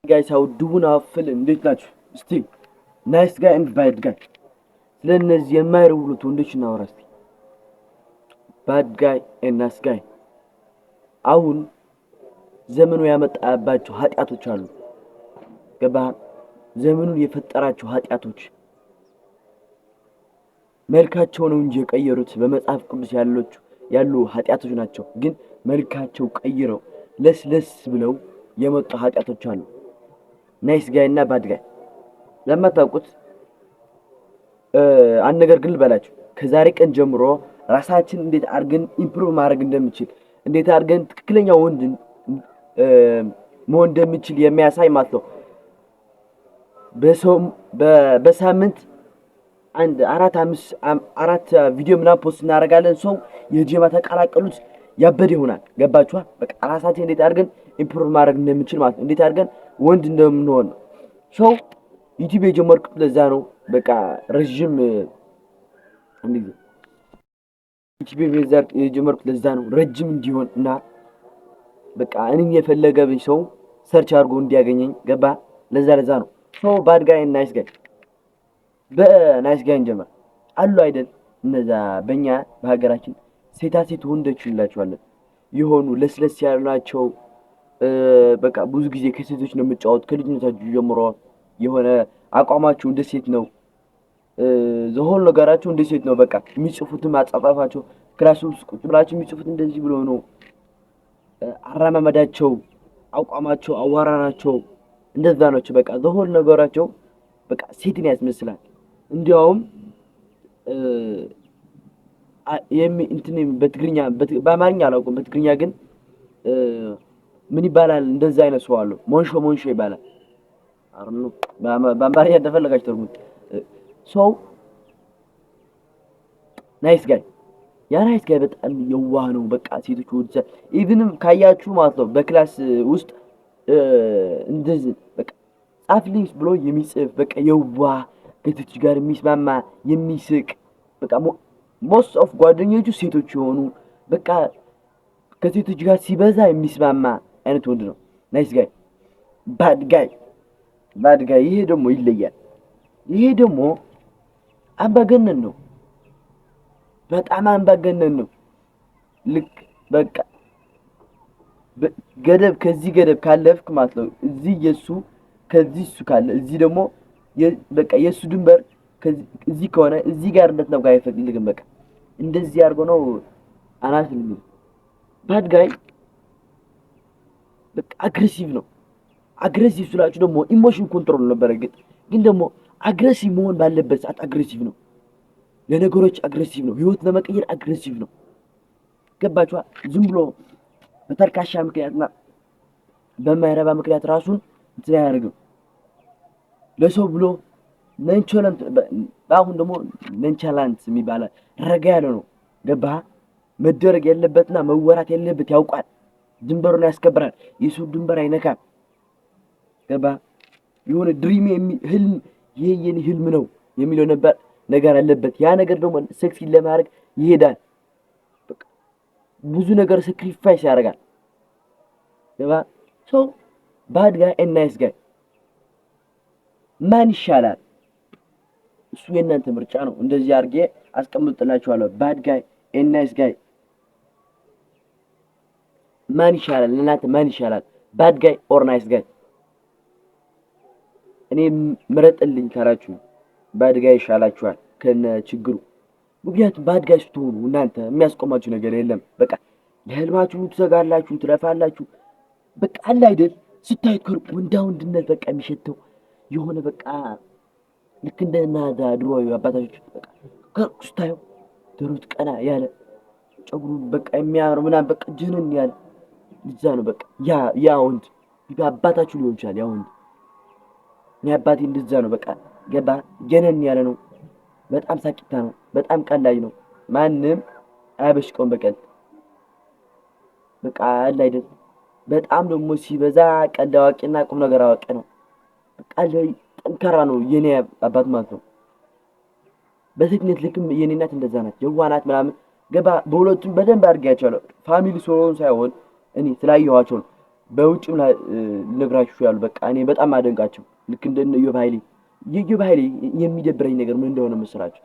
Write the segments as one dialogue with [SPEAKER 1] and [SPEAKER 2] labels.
[SPEAKER 1] guys, how do now film እንዴት ናችሁ? እስቲ ናይስ ጋይ ኤንድ ባድ ጋይ ስለነዚህ የማይረቡት ወንዶች እናወራ እስቲ። ባድ ጋይ ኤንድ ናይስ ጋይ አሁን ዘመኑ ያመጣባቸው ኃጢያቶች አሉ። ገባህ? ዘመኑ የፈጠራቸው ኃጢያቶች መልካቸው ነው እንጂ የቀየሩት በመጽሐፍ ቅዱስ ያሉ ኃጢያቶች ናቸው። ግን መልካቸው ቀይረው ለስለስ ብለው የመጡ ኃጢያቶች አሉ። ናይስ ጋይ እና ባድ ጋይ ለማታውቁት አንድ ነገር ግን ልበላችሁ። ከዛሬ ቀን ጀምሮ ራሳችን እንዴት አድርገን ኢምፕሩቭ ማድረግ እንደምችል እንዴት አድርገን ትክክለኛ ወንድ መሆን እንደምችል የሚያሳይ ማለት ነው። በሳምንት አንድ አራት ቪዲዮ ምናምን ፖስት እናደርጋለን። ሰው የጄማ ተቀላቀሉት ያበደ ይሆናል። ገባችኋ? በቃ ራሳችን እንዴት አድርገን ኢምፕሩቭ ማድረግ እንደምችል ማለት ነው። እንዴት አድርገን ወንድ እንደምንሆን ነው። ሰው ዩቲዩብ የጀመርኩት ለዛ ነው። በቃ ረጅም ዩቲዩብ የጀመርኩት ለዛ ነው፣ ረጅም እንዲሆን እና በቃ እኔን የፈለገ ሰው ሰርች አድርጎ እንዲያገኘኝ። ገባ? ለዛ ነው። ሰው ባድ ጋይ እና ናይስ ጋይ። በናይስ ጋይ እንጀምር። አሉ አይደል እነዛ በእኛ በሀገራችን ሴታ ሴት ወንዶች እንላቸዋለን። የሆኑ ለስለስ ያሉ ናቸው። በቃ ብዙ ጊዜ ከሴቶች ነው የምጫወት ከልጅነታችሁ ጀምሮ። የሆነ አቋማቸው እንደ ሴት ነው። ዘሆል ነገራቸው እንደ ሴት ነው። በቃ የሚጽፉትም አጻጻፋቸው ክላስ ውስጥ ቁጭ ብላችሁ የሚጽፉት እንደዚህ ብሎ ነው። አራማመዳቸው፣ አቋማቸው፣ አዋራናቸው እንደዛ ናቸው። በቃ ዘሆል ነገራቸው በቃ ሴትን ያስመስላል። እንዲያውም በትግርኛ በአማርኛ አላውቅም። በትግርኛ ግን ምን ይባላል? እንደዛ አይነት ሰው አለው። ሞንሾ ይባላል። አርኑ በአማርኛ እንደፈለጋችሁ ተርጉሙት። ሰው ናይስ ጋይ ያ ናይስ ጋይ በጣም የዋህ ነው። በቃ ሴቶች ወድዛ ኢቭንም ካያችሁ ማለት ነው በክላስ ውስጥ እንደዚህ በቃ ጻፍልኝ ብሎ የሚጽፍ በቃ የዋህ ከሴቶች ጋር የሚስማማ የሚስቅ በቃ ሞስት ኦፍ ጓደኞቹ ሴቶች የሆኑ በቃ ከሴቶች ጋር ሲበዛ የሚስማማ አይነት ወንድ ነው ናይስ ጋይ። ባድ ጋይ ይሄ ደግሞ ይለያል። ይሄ ደግሞ አምባገነን ነው። በጣም አምባገነን ነው። ልክ በቃ ከዚህ ገደብ ካለፍክ ማለት ነው እዚህ የሱ ከዚህ እሱ ካለ እዚህ ደግሞ በቃ የሱ ድንበር እዚህ ከሆነ እዚህ ጋር እንድትነካ አይፈልግም። በቃ እንደዚህ አድርጎ ነው አናት ነው። ባድ ጋይ በቃ አግሬሲቭ ነው። አግሬሲቭ ስላችሁ ደግሞ ኢሞሽን ኮንትሮል ነበር። ግን ደግሞ አግሬሲቭ መሆን ባለበት ሰዓት አግሬሲቭ ነው። ለነገሮች አግሬሲቭ ነው። ህይወት ለመቀየር አግሬሲቭ ነው። ገባችኋ? ዝም ብሎ በተርካሻ ምክንያትና በማይረባ ምክንያት ራሱን እንትን አያደርግም። ለሰው ብሎ ነንቻላንት አሁን ደግሞ ነንቻላንት የሚባል ረጋ ያለ ነው። ገባህ? መደረግ ያለበትና መወራት ያለበት ያውቃል። ድንበሩን ያስከብራል። የሰው ድንበር አይነካም። ገባህ? የሆነ ድሪም ህልም ይሄ የኔ ህልም ነው የሚለው ነገር አለበት። ያ ነገር ደግሞ ሰክሲድ ለማድረግ ይሄዳል። ብዙ ነገር ሳክሪፋይስ ያደርጋል። ገባህ? ሶ ባድ ጋይ ኤንድ ናይስ ጋይ ማን ይሻላል? እሱ የእናንተ ምርጫ ነው። እንደዚህ አድርጌ አስቀምጥላችኋለሁ። ባድ ጋይ ኤንድ ናይስ ጋይ ማን ይሻላል? ለእናንተ ማን ይሻላል? ባድ ጋይ ኦር ናይስ ጋይ? እኔ ምረጥልኝ ካላችሁ ባድ ጋይ ይሻላችኋል ከነ ችግሩ። ምክንያቱም ባድ ጋይ ስትሆኑ እናንተ የሚያስቆማችሁ ነገር የለም። በቃ ለህልማችሁ ትሰጋላችሁ፣ ትለፋላችሁ። በቃ አለ አይደል ስታዩት ወንድነት በቃ የሚሸተው የሆነ በቃ ልክ እንደናዳ ድሮ አባታችሁ በቃ ስታዩ ደረቱ ቀና ያለ ጸጉሩ በቃ የሚያምር ምናምን በቃ ጅንን ያለ ልዛ ነው። በቃ ያ ወንድ አባታችሁ ሊሆን ይችላል። ያ ወንድ አባቴ እንደዛ ነው። በቃ ገባ ጀነን ያለ ነው። በጣም ሳቂታ ነው። በጣም ቀላጅ ነው። ማንም አያበሽቀውም በቀል በቃ አለ አይደል። በጣም ደግሞ ሲበዛ ቀልድ አዋቂና ቁም ነገር አዋቂ ነው። በቃ ጠንካራ ነው የኔ አባት ማለት ነው። በሴትነት ልክም የኔ እናት እንደዛ ናት። የዋህ ናት ምናምን ገባ። በሁለቱም በደንብ አድርጌያቸዋለሁ። ፋሚሊ ስለሆኑ ሳይሆን እኔ ስላየኋቸው ነው። በውጭም ላይ ልነግራችሁ ያሉ በቃ እኔ በጣም አደንቃቸው ልክ እንደነ ኢዮብ ኃይሌ የኢዮብ ኃይሌ የሚደብረኝ ነገር ምን እንደሆነ መሰላችሁ?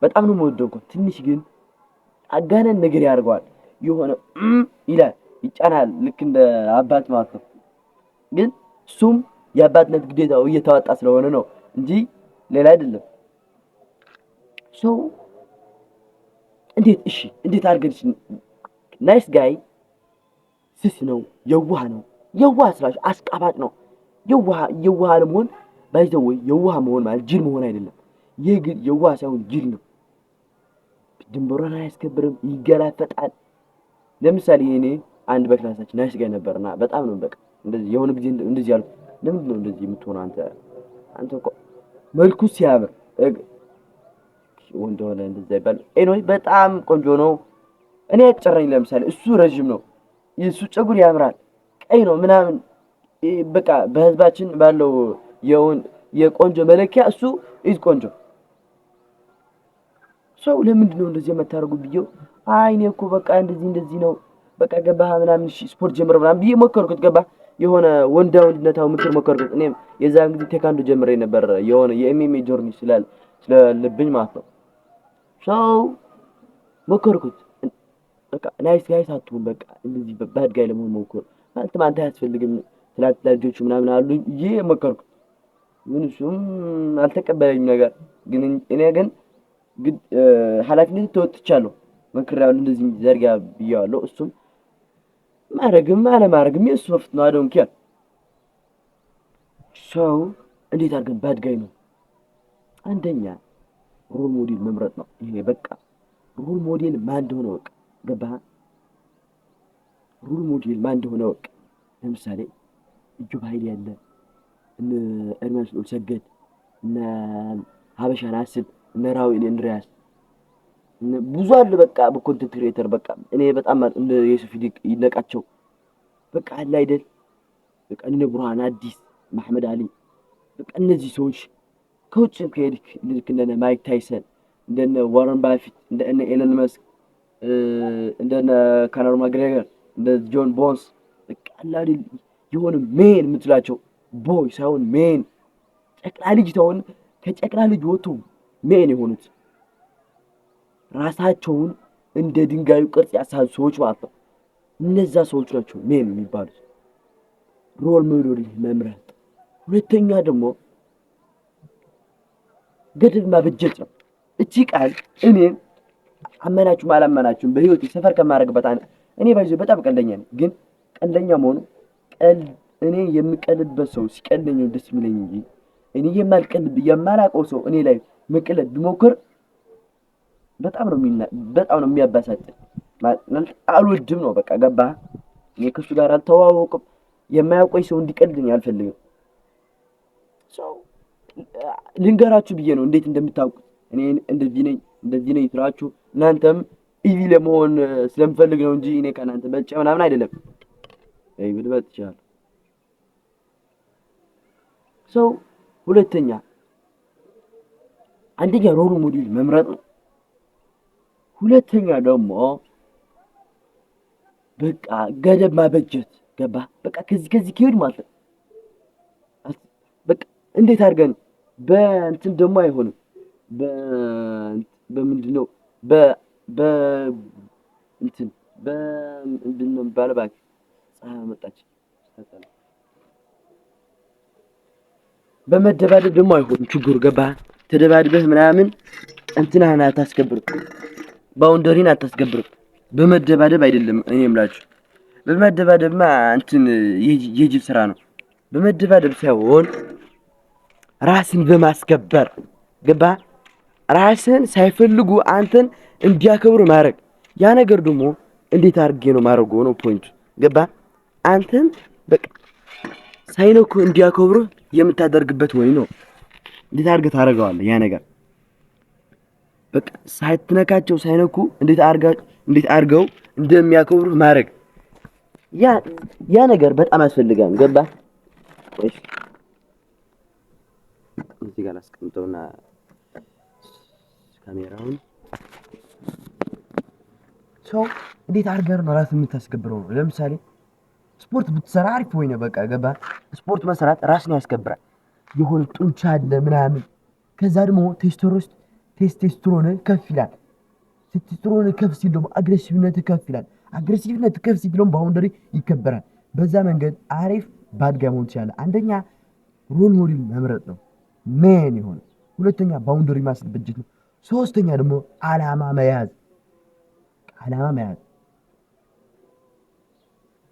[SPEAKER 1] በጣም ነው የምወደው እንኳን ትንሽ ግን አጋነን ነገር ያደርገዋል። የሆነ ይላል ይጫናል ልክ እንደ አባት ማለት ነው። ግን እሱም የአባትነት ግዴታው እየተዋጣ ስለሆነ ነው እንጂ ሌላ አይደለም። ሰው እንዴት አድርገን ናይስ ጋይ ስስ ነው፣ የዋህ ነው። የዋህ ስላችሁ አስቃባጭ ነው። የዋህ ለመሆን ባይዘው የዋህ መሆን ማለት ጅል መሆን አይደለም። ይህ ግን የዋህ ሳይሆን ጅል ነው። ድንበሯን አያስከብርም፣ ይገላፈጣል። ለምሳሌ እኔ አንድ በክላሳችን ናይስ ጋይ ነበርና በጣም ነው በቃ እንደዚህ የሆነ ጊዜ እንደዚህ ያልኩት፣ ለምንድን ነው እንደዚህ የምትሆነው አንተ እኮ መልኩ ሲያምር ወንድ ሆነ እንደዛ ይባል። ኤኒዌይ በጣም ቆንጆ ነው። እኔ አይጨረኝ። ለምሳሌ እሱ ረጅም ነው፣ የሱ ፀጉር ያምራል፣ ቀይ ነው ምናምን በቃ በህዝባችን ባለው የቆንጆ መለኪያ እሱ ኢዝ ቆንጆ። ሰው ለምንድን ነው እንደዚህ የምታደርጉ ብዬው አይ እኔ እኮ በቃ እንደዚህ ነው በቃ ገባህ ምናምን ስፖርት ጀምር ምናምን ብዬ ሞከርኩት። ገባህ የሆነ ወንድነታው ምክር ሞከርኩት። እኔም የዛን ጊዜ ቴካንዶ ጀምሬ ነበር የሆነ የኤምኤምኤ ጆርኒ ስለልብኝ ማለት ነው። ሰው ሞከርኩት። በቃ ናይስ ጋይስ አትሁን በቃ እንደዚህ ባድ ጋይ ለመሆን ሞክር ማለት አንተ አያስፈልግም ትላንት ልጆቹ ምናምን አሉ ይሄ ሞከርኩት። ምን እሱም አልተቀበለኝም ነገር ግን እኔ ግን ኃላፊነት ተወጥቻለሁ። መክሬያለሁ እንደዚህ ዘርጋ ብዬዋለሁ። እሱም ማድረግም አለማድረግም የእሱ መፍት ነው። አዶን ኬር ሰው እንዴት አድርገን ባድ ጋይ ነው? አንደኛ ሮል ሞዴል መምረጥ ነው። ይሄ በቃ ሮል ሞዴል ማን እንደሆነ ወቅ ገባህ? ሮል ሞዴል ማን እንደሆነ ወቅ። ለምሳሌ ኢዮብ ኃይሌ ያለ እነ ኤርሚያስ ሰገድ እነ ሀበሻን አስብ እነ ራውል እንድሪያስ ብዙ አለ። በቃ በኮንቴንት ክሬተር በቃ እኔ በጣም እንደ የሱፍ ይነቃቸው በቃ አለ አይደል በቃ እነ ብርሃን አዲስ መሐመድ አሊ በቃ እነዚህ ሰዎች ከውጭ ከሄድክ ልክ እንደነ ማይክ ታይሰን እንደነ ዋረን ባፊት እንደነ ኤለን መስክ እንደነ ካነር ማግሬገር እንደ ጆን ቦንስ በቃ አለ አይደል የሆነ ሜን የምትላቸው ቦይ ሳይሆን ሜን ጨቅላ ልጅ ተውን ከጨቅላ ልጅ ወጡ ሜን የሆኑት ራሳቸውን እንደ ድንጋዩ ቅርጽ ያሳሉ ሰዎች ማለት ነው። እነዛ ሰዎች ናቸው ሜን የሚባሉት። ሮል ሞዴል መምረጥ። ሁለተኛ ደግሞ ገደብ ማበጀት ነው። እቺ ቃል እኔን አመናችሁም አላመናችሁም በህይወቴ ሰፈር ከማረግበት እኔ ባይዘው በጣም ቀልደኛ ነኝ። ግን ቀልደኛ መሆኑ እኔ የምቀልድበት ሰው ሲቀልደኝ ደስ የሚለኝ እንጂ እኔ የማላውቀው ሰው እኔ ላይ መቀለድ ቢሞክር በጣም ነው የሚያባሳጭ ማለት አልወድም ነው በቃ ገባህ? እኔ ከሱ ጋር አልተዋወቅም። የማያውቀኝ ሰው እንዲቀልድኝ አልፈልግም። ሰው ልንገራችሁ ብዬ ነው እንዴት እንደምታውቁት እኔ እንደዚህ ነኝ ስራችሁ እናንተም ኢቪ ለመሆን ስለምፈልግ ነው እንጂ እኔ ከእናንተ በልጬ ምናምን አይደለም። ብልበጥ ይችላል ሰው። ሁለተኛ አንደኛ ሮል ሞዴል መምረጥ ነው። ሁለተኛ ደግሞ በቃ ገደብ ማበጀት ገባ? በቃ ከዚህ ከሄድ ማለት ነው። በቃ እንዴት አድርገን በእንትን ደግሞ አይሆንም። በምንድነው እንትን በምንድነው ባለባክ ፀሐይ መጣች። በመደባደብ ደግሞ አይሆንም ችግሩ ገባ? ተደባድበህ ምናምን እንትናህን አታስከብርም፣ ባውንደሪን አታስከብርም። በመደባደብ አይደለም እኔ የምላችሁ። በመደባደብማ እንትን የጅብ ስራ ነው። በመደባደብ ሳይሆን ራስን በማስከበር ገባ? ራስን ሳይፈልጉ አንተን እንዲያከብሩ ማድረግ። ያ ነገር ደግሞ እንዴት አድርጌ ነው ማድረገው ነው ፖይንቱ ገባ? አንተን በቃ ሳይነኩ እንዲያከብሩ የምታደርግበት ወይ ነው። እንዴት አድርገህ ታደርገዋለህ? ያ ነገር በቃ ሳይትነካቸው ሳይነኩ እንዴት አድርገው እንደሚያከብሩ ማድረግ። ያ ነገር በጣም ያስፈልጋል ገባ? እሺ እዚህ ጋር አስቀምጠውና ካሜራውን ሰው እንዴት አድርገህ ነው ራስን የምታስከብረው? ለምሳሌ ስፖርት ብትሰራ አሪፍ ወይ ነው በቃ ገባ። ስፖርት መስራት ራስን ያስከብራል። የሆነ ጡንቻ አለ ምናምን። ከዛ ደግሞ ቴስቶስትሮን ከፍ ይላል። ቴስቶስትሮን ከፍ ሲል ደግሞ አግሬሲቭነት ከፍ ይላል። አግሬሲቭነት ከፍ ሲል ደግሞ ባውንደሪ ይከበራል። በዛ መንገድ አሪፍ ባድ ጋይ መሆን ትችላለህ። አንደኛ ሮል ሞዴል መምረጥ ነው ሜን የሆነ። ሁለተኛ ባውንደሪ ማስበጀት ነው። ሶስተኛ ደግሞ አላማ መያዝ።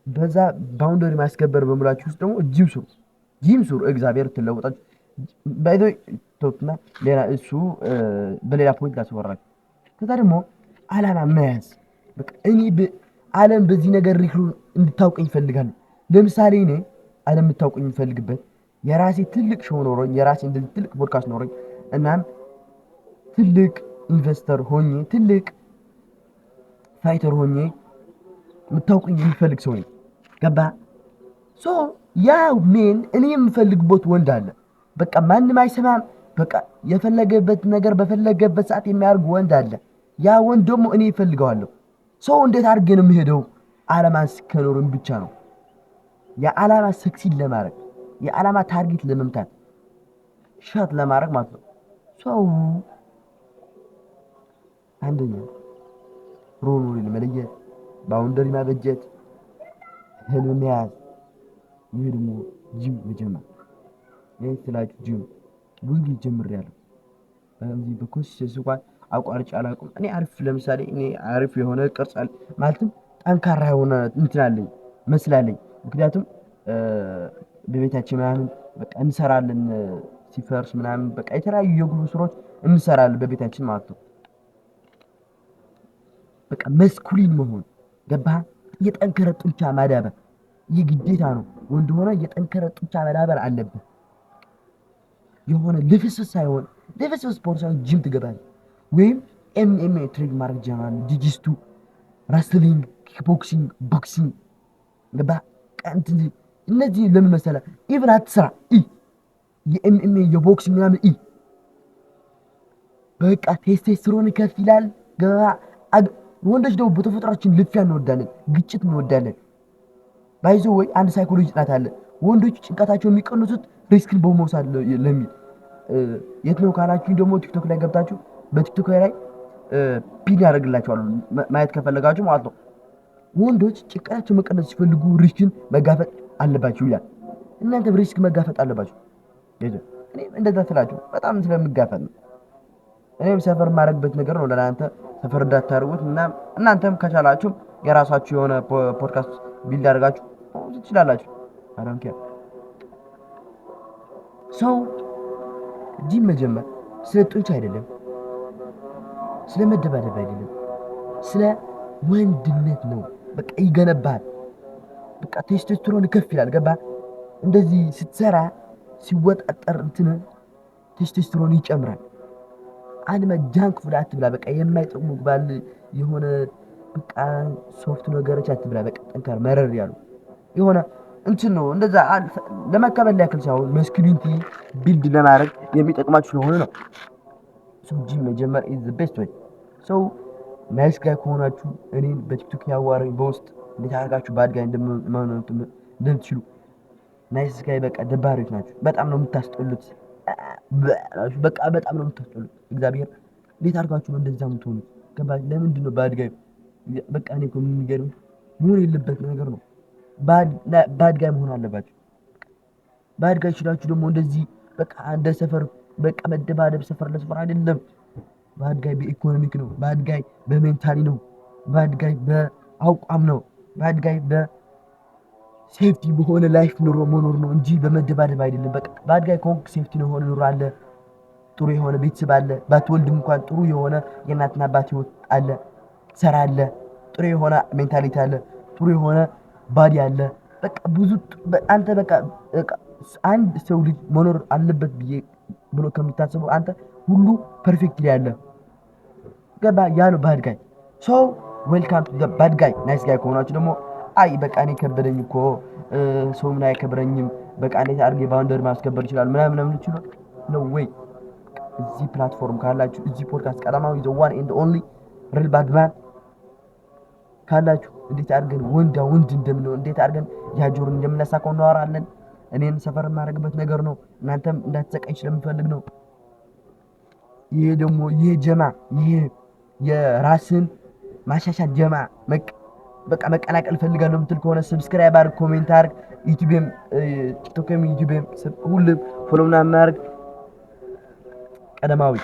[SPEAKER 1] በዛ ባውንደሪ ማስከበር በሙላችሁ ውስጥ ደግሞ ጂም ስሩ። እግዚአብሔር ትለውጣችሁ። ባይዶ ቶክና ሌላ እሱ በሌላ ፖይንት ላስወራችሁ። ከዛ ደግሞ አላማ መያዝ። በቃ እኔ ዓለም በዚህ ነገር ሪክሩ እንድታውቀኝ ይፈልጋል። ለምሳሌ እኔ ዓለም እንድታውቀኝ የሚፈልግበት የራሴ ትልቅ ሾው ኖሮኝ የራሴ እንደዚህ ትልቅ ፖድካስት ኖሮኝ እናም ትልቅ ኢንቨስተር ሆኜ ትልቅ ፋይተር ሆኜ የምታውቁኝ የሚፈልግ ሰው ነኝ። ገባ ሶ ያ ሜን እኔ የምፈልግበት ወንድ አለ። በቃ ማንም አይሰማም። በቃ የፈለገበት ነገር በፈለገበት ሰዓት የሚያደርግ ወንድ አለ። ያ ወንድ ደግሞ እኔ እፈልገዋለሁ። ሰው እንዴት አድርጌ ነው የምሄደው? ዓላማ ከኖርም ብቻ ነው። የዓላማ ሰክሲድ ለማድረግ የዓላማ ታርጌት ለመምታት ሻት ለማድረግ ማለት ነው። ሰው አንደኛ ሮል ሞዴል መለየት፣ ባውንደሪ ማበጀት፣ ህልም መያዝ። ይሄ ደግሞ ጂም መጀመር። ይሄ ስላችሁ ጂም ብዙ ጊዜ ጀምሬያለሁ። በዚህ በኮንሲስተንሲ እንኳን አቋርጬ አላውቅም። እኔ ለምሳሌ እኔ አሪፍ የሆነ ቅርጽ ማለትም ጠንካራ የሆነ እንትን አለኝ መስላለኝ። ምክንያቱም በቤታችን ምናምን በቃ እንሰራለን ሲፈርስ ምናምን በቃ የተለያዩ የጉልበት ስራዎች እንሰራለን በቤታችን ማለት ነው። በቃ መስኩሊን መሆን ገባህ? የጠንከረ ጡንቻ ማዳበር ይህ ግዴታ ነው። ወንድ ሆነ የጠንከረ ጡንቻ ማዳበር አለብህ። የሆነ ልፍስፍስ ሳይሆን ልፍስፍስ ስፖርት ሳይሆን ጂም ትገባለህ ወይም ኤምኤምኤ ትሬድ ማድረግ ጀምራለህ። ጂጂስቱ፣ ራስሊንግ፣ ኪክቦክሲንግ፣ ቦክሲንግ ገባህ? እነዚህ ለምን መሰለህ? ኢቭን አትስራ የኤምኤምኤ የቦክሲንግ ምናምን በቃ ቴስቶስትሮን ከፍ ይላል። ገባህ? ወንዶች ደግሞ በተፈጥሯችን ልፊያ እንወዳለን፣ ግጭት እንወዳለን። ባይዞ ወይ አንድ ሳይኮሎጂ ጥናት አለ። ወንዶች ጭንቀታቸው የሚቀንሱት ሪስክን በመውሰድ ለሚል የት ነው ካላችሁ ደግሞ ቲክቶክ ላይ ገብታችሁ በቲክቶክ ላይ ፒን ያደርግላችኋል ማየት ከፈለጋችሁ ማለት ነው። ወንዶች ጭንቀታቸው መቀነስ ሲፈልጉ ሪስክን መጋፈጥ አለባችሁ ይላል። እናንተ ሪስክ መጋፈጥ አለባችሁ። እኔ እንደዛ ስላችሁ በጣም ስለምጋፈጥ ነው። እኔም ሰፈር ማድረግበት ነገር ነው ለናንተ ሰፈር እንዳታርጉት እና እናንተም ከቻላችሁ የራሳችሁ የሆነ ፖድካስት ቢልድ አድርጋችሁ ትችላላችሁ። አራንከ ሰው ጂም መጀመር ስለ ጡንቻ አይደለም፣ ስለ መደባደብ አይደለም፣ ስለ ወንድነት ነው። በቃ ይገነባል። በቃ ቴስቶስትሮን ከፍ ይላል። ገባ? እንደዚህ ስትሰራ ሲወጣጠር እንትን ቴስቶስትሮን ይጨምራል። አንድ ጃንክ ፉድ አትብላ። በቃ የማይጠቅሙ ባል የሆነ በቃ ሶፍት ነገሮች አትብላ። በቃ ጠንካራ መረር ያሉ የሆነ እንትን ነው። እንደዛ ለመከበል ያክል ሳይሆን መስኩሊኒቲ ቢልድ ለማድረግ የሚጠቅማችሁ ስለሆነ ነው። ሰው ጂም መጀመር ኢዝ ዘ ቤስት ዌይ። ሰው ናይስ ጋይ ከሆናችሁ እኔን በቲክቶክ ያዋረኝ በውስጥ እንዴት አድርጋችሁ ባድ ጋይ እንደምትችሉ ናይስ ጋይ በቃ ደባሪዎች ናችሁ። በጣም ነው የምታስጠሉት። በቃ በጣም ነው የምታስጠሉት። እግዚአብሔር እንዴት አድርጋችሁ ነው እንደዛ የምትሆኑት? ገባህ? ለምንድን ነው ባድ ጋይ? በቃ እኔ እኮ የሚገርም መሆን የለበት ነገር ነው። ባድ ጋይ መሆን አለባችሁ። ባድ ጋይ ይችላችሁ ደግሞ እንደዚህ በቃ እንደ ሰፈር በቃ መደባደብ ሰፈር ለሰፈር አይደለም። ባድ ጋይ በኢኮኖሚክ ነው። ባድ ጋይ በሜንታሊ ነው። ባድ ጋይ በአቋም ነው። ባድ ጋይ በሴፍቲ በሆነ ላይፍ ኑሮ መኖር ነው እንጂ በመደባደብ አይደለም። በቃ ባድ ጋይ ከሆንክ ሴፍቲ ነው የሆነ ኑሮ አለ፣ ጥሩ የሆነ ቤተሰብ አለ። ባትወልድም እንኳን ጥሩ የሆነ የእናትና አባት ህይወት አለ፣ ሰራ አለ፣ ጥሩ የሆነ ሜንታሊቲ አለ፣ ጥሩ የሆነ ባዲ አለ። በቃ ብዙ አንተ በቃ አንድ ሰው ልጅ መኖር አለበት ብሎ ከሚታሰበው አንተ ሁሉ ፐርፌክትሊ ያለ ገባ ያለው ባድ ጋይ። ሶ ዌልካም ቱ ዘ ባድ ጋይ። ናይስ ጋይ ከሆናችሁ ደግሞ አይ በቃ እኔ ከበደኝ እኮ ሰው ምን አይከብረኝም፣ በቃ እንዴት አድርጌ ባውንደሪ ማስከበር ይችላል ምናምን ልትሉ ነው ወይ? እዚህ ፕላትፎርም ካላችሁ እዚህ ፖድካስት ቀዳማዊ ዘ ዋን ኤንድ ኦንሊ ሪል ባድ ማን ካላችሁ እንዴት አድርገን ወንድ እንደምንሆን እንዴት አድርገን ያጆርን እንደምናሳካው እናወራለን። እኔን ሰፈር የማደርግበት ነገር ነው። እናንተም እንዳትሰቃይ ስለምፈልግ ነው። ይሄ ደግሞ ይሄ ጀማ ይሄ የራስን ማሻሻል ጀማ በቃ መቀላቀል ፈልጋለሁ የምትል ከሆነ ሰብስክራይብ አድርግ፣ ኮሜንት አድርግ። ዩቲዩብም ቲክቶክም ዩቲዩብም ሁሉም ፎሎው ምናምን አድርግ። ቀደማዊ